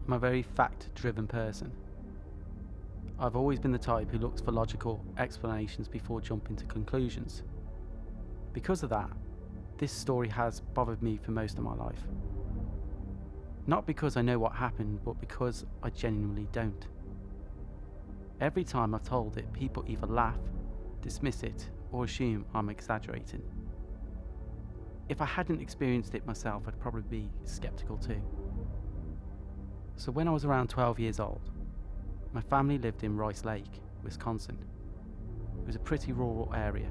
I'm a very fact-driven person. I've always been the type who looks for logical explanations before jumping to conclusions. Because of that, this story has bothered me for most of my life. Not because I know what happened, but because I genuinely don't. Every time I've told it, people either laugh, dismiss it, or assume I'm exaggerating. If I hadn't experienced it myself, I'd probably be skeptical too. So when I was around 12 years old, my family lived in Rice Lake, Wisconsin. It was a pretty rural area.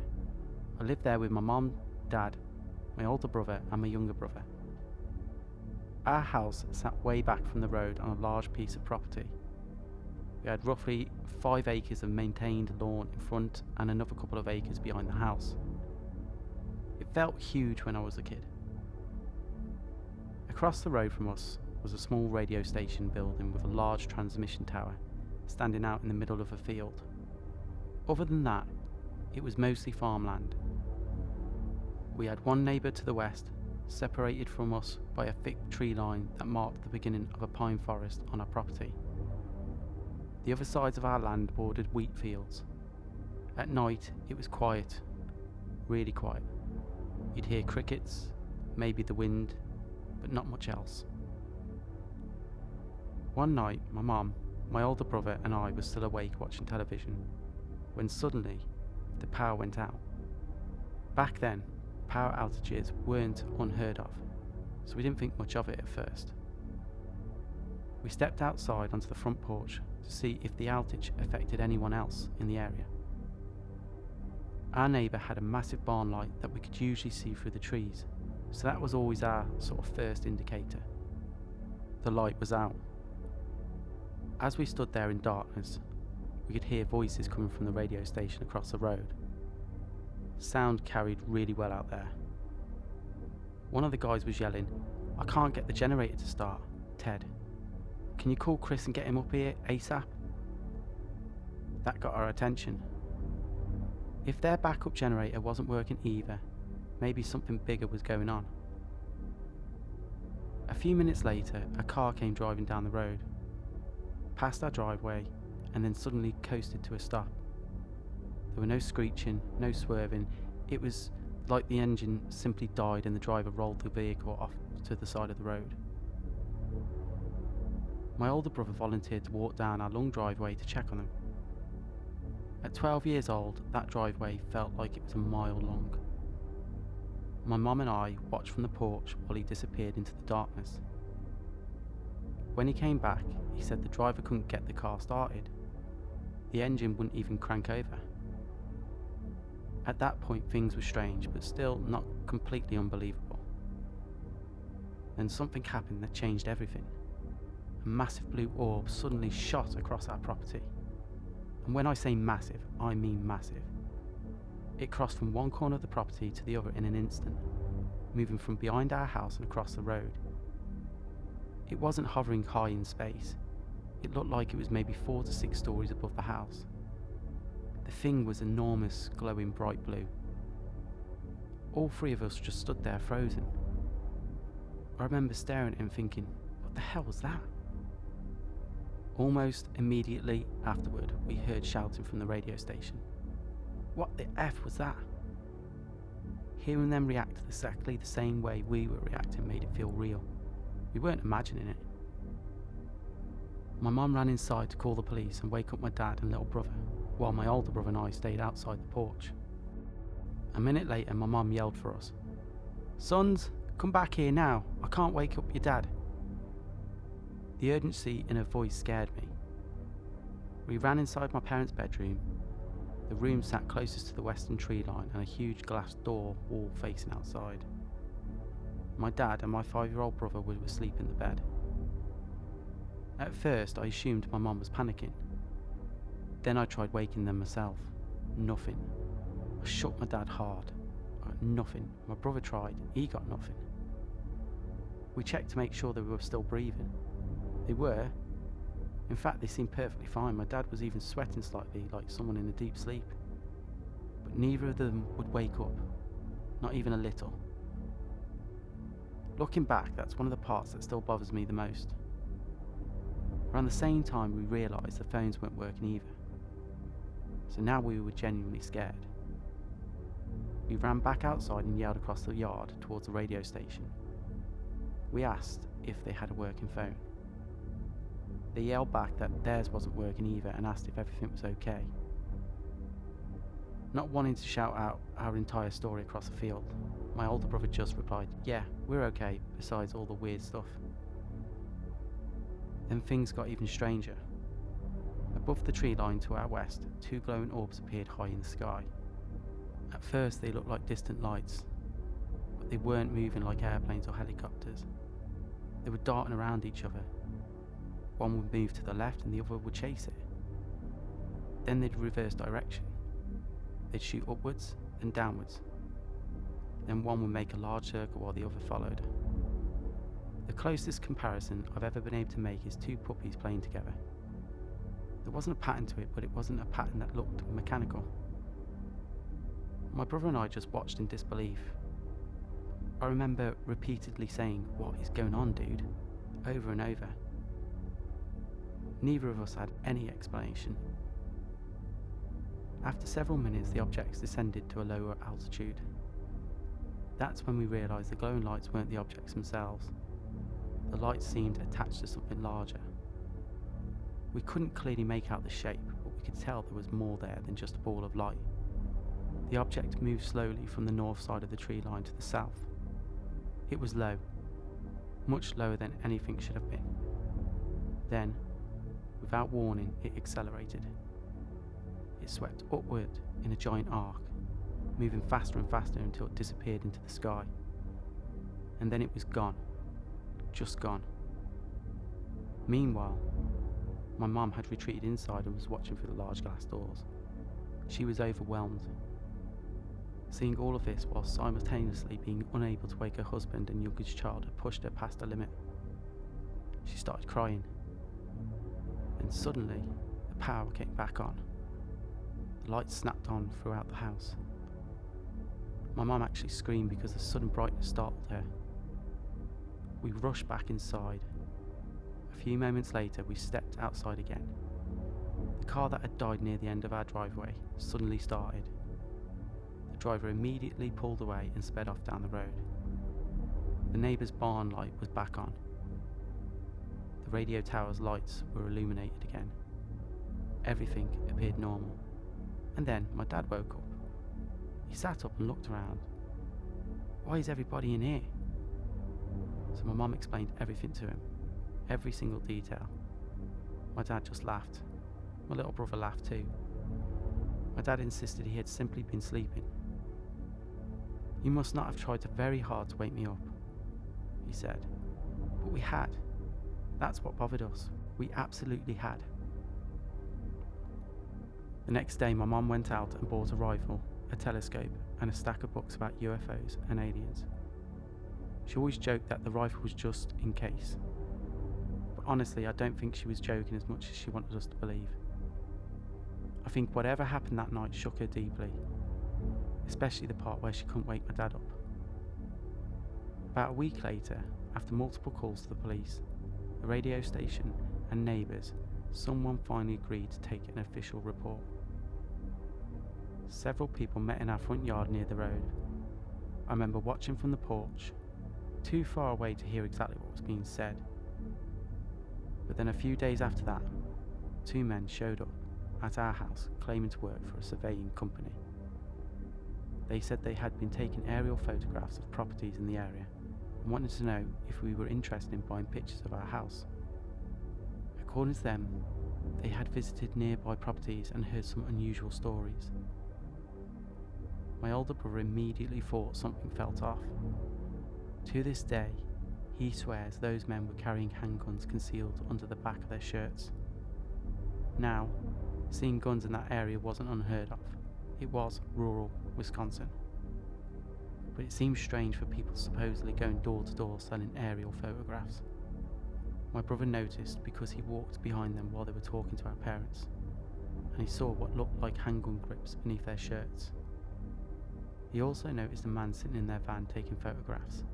I lived there with my mom, dad, my older brother and my younger brother. Our house sat way back from the road on a large piece of property. We had roughly 5 acres of maintained lawn in front and another couple of acres behind the house. It felt huge when I was a kid. Across the road from us was a small radio station building with a large transmission tower standing out in the middle of a field. Other than that, it was mostly farmland. We had one neighbour to the west, separated from us by a thick tree line that marked the beginning of a pine forest on our property. The other sides of our land bordered wheat fields. At night, it was quiet, really quiet. You'd hear crickets, maybe the wind, but not much else. One night, my mum, my older brother and I were still awake watching television, when suddenly, the power went out. Back then, power outages weren't unheard of, so we didn't think much of it at first. We stepped outside onto the front porch to see if the outage affected anyone else in the area. Our neighbour had a massive barn light that we could usually see through the trees, so that was always our sort of first indicator. The light was out. As we stood there in darkness, we could hear voices coming from the radio station across the road. Sound carried really well out there. One of the guys was yelling, "I can't get the generator to start, Ted. Can you call Chris and get him up here ASAP?" That got our attention. If their backup generator wasn't working either, maybe something bigger was going on. A few minutes later, a car came driving down the road, past our driveway, and then suddenly coasted to a stop. There were no screeching, no swerving. It was like the engine simply died and the driver rolled the vehicle off to the side of the road. My older brother volunteered to walk down our long driveway to check on them. At 12 years old, that driveway felt like it was a mile long. My mum and I watched from the porch while he disappeared into the darkness. When he came back, he said the driver couldn't get the car started. The engine wouldn't even crank over. At that point, things were strange, but still not completely unbelievable. Then something happened that changed everything. A massive blue orb suddenly shot across our property. And when I say massive, I mean massive. It crossed from one corner of the property to the other in an instant, moving from behind our house and across the road. It wasn't hovering high in space. It looked like it was maybe 4 to 6 stories above the house. The thing was enormous, glowing bright blue. All 3 of us just stood there frozen. I remember staring at him thinking, what the hell was that? Almost immediately afterward, we heard shouting from the radio station. What the F was that? Hearing them react exactly the same way we were reacting made it feel real. We weren't imagining it. My mum ran inside to call the police and wake up my dad and little brother, while my older brother and I stayed outside the porch. A minute later, my mum yelled for us. "Sons, come back here now. I can't wake up your dad." The urgency in her voice scared me. We ran inside my parents' bedroom. The room sat closest to the western tree line and a huge glass door wall facing outside. My dad and my 5-year-old brother were asleep in the bed. At first, I assumed my mum was panicking. Then I tried waking them myself. Nothing. I shook my dad hard. I got nothing. My brother tried. He got nothing. We checked to make sure they were still breathing. They were. In fact, they seemed perfectly fine. My dad was even sweating slightly, like someone in a deep sleep. But neither of them would wake up. Not even a little. Looking back, that's one of the parts that still bothers me the most. Around the same time, we realised the phones weren't working either. So now we were genuinely scared. We ran back outside and yelled across the yard towards the radio station. We asked if they had a working phone. They yelled back that theirs wasn't working either and asked if everything was okay. Not wanting to shout out our entire story across the field, my older brother just replied, "Yeah, we're okay, besides all the weird stuff." Then things got even stranger. Above the tree line to our west, 2 glowing orbs appeared high in the sky. At first they looked like distant lights, but they weren't moving like airplanes or helicopters. They were darting around each other. One would move to the left and the other would chase it. Then they'd reverse direction. They'd shoot upwards, then downwards. Then one would make a large circle while the other followed. The closest comparison I've ever been able to make is 2 puppies playing together. There wasn't a pattern to it, but it wasn't a pattern that looked mechanical. My brother and I just watched in disbelief. I remember repeatedly saying, "What is going on, dude?" over and over. Neither of us had any explanation. After several minutes, the objects descended to a lower altitude. That's when we realised the glowing lights weren't the objects themselves. The lights seemed attached to something larger. We couldn't clearly make out the shape, but we could tell there was more there than just a ball of light. The object moved slowly from the north side of the tree line to the south. It was low, much lower than anything should have been. Then, without warning, it accelerated. It swept upward in a giant arc, moving faster and faster until it disappeared into the sky. And then it was gone. Just gone. Meanwhile, my mum had retreated inside and was watching through the large glass doors. She was overwhelmed. Seeing all of this while simultaneously being unable to wake her husband and youngest child had pushed her past her limit. She started crying. Then suddenly, the power came back on. The lights snapped on throughout the house. My mum actually screamed because the sudden brightness startled her. We rushed back inside. A few moments later, we stepped outside again. The car that had died near the end of our driveway suddenly started. The driver immediately pulled away and sped off down the road. The neighbour's barn light was back on. The radio tower's lights were illuminated again. Everything appeared normal. And then my dad woke up. He sat up and looked around. "Why is everybody in here?" So my mum explained everything to him, every single detail. My dad just laughed. My little brother laughed too. My dad insisted he had simply been sleeping. "You must not have tried very hard to wake me up," he said. "But we had. That's what bothered us. We absolutely had." The next day, my mum went out and bought a rifle, a telescope, and a stack of books about UFOs and aliens. She always joked that the rifle was just in case. But honestly, I don't think she was joking as much as she wanted us to believe. I think whatever happened that night shook her deeply, especially the part where she couldn't wake my dad up. About a week later, after multiple calls to the police, the radio station, and neighbours, someone finally agreed to take an official report. Several people met in our front yard near the road. I remember watching from the porch, too far away to hear exactly what was being said. But then a few days after that, 2 men showed up at our house claiming to work for a surveying company. They said they had been taking aerial photographs of properties in the area and wanted to know if we were interested in buying pictures of our house. According to them, they had visited nearby properties and heard some unusual stories. My older brother immediately thought something felt off. To this day, he swears those men were carrying handguns concealed under the back of their shirts. Now, seeing guns in that area wasn't unheard of. It was rural Wisconsin. But it seemed strange for people supposedly going door to door selling aerial photographs. My brother noticed because he walked behind them while they were talking to our parents, and he saw what looked like handgun grips beneath their shirts. He also noticed a man sitting in their van taking photographs.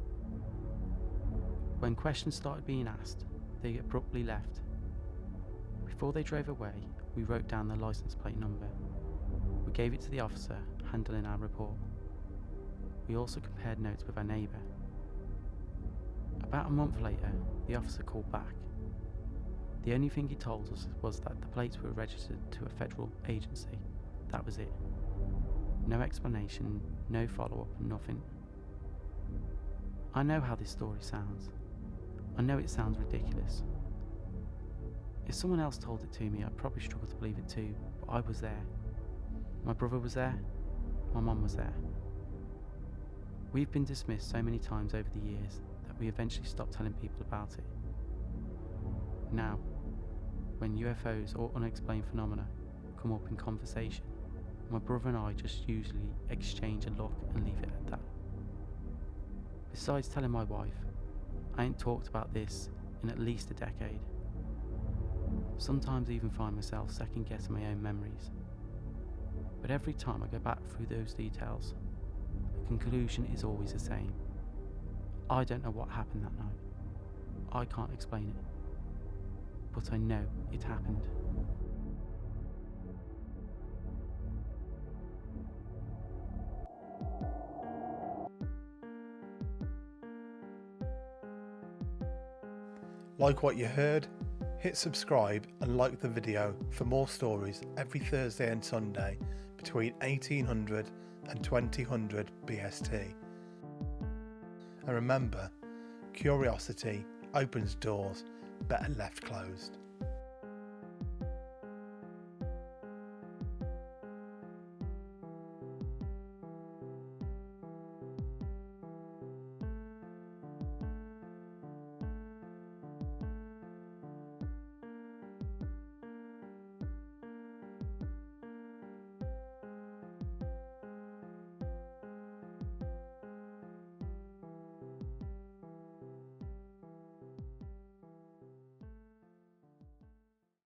When questions started being asked, they abruptly left. Before they drove away, we wrote down the license plate number. We gave it to the officer handling our report. We also compared notes with our neighbour. About a month later, the officer called back. The only thing he told us was that the plates were registered to a federal agency. That was it. No explanation, no follow-up, nothing. I know how this story sounds. I know it sounds ridiculous. If someone else told it to me, I'd probably struggle to believe it too, but I was there. My brother was there. My mum was there. We've been dismissed so many times over the years that we eventually stopped telling people about it. Now, when UFOs or unexplained phenomena come up in conversation, my brother and I just usually exchange a look and leave it at that. Besides telling my wife, I ain't talked about this in at least a decade. Sometimes I even find myself second guessing my own memories. But every time I go back through those details, the conclusion is always the same. I don't know what happened that night. I can't explain it. But I know it happened. Like what you heard? Hit subscribe and like the video for more stories every Thursday and Sunday between 1800 and 2000 BST. And remember, curiosity opens doors better left closed.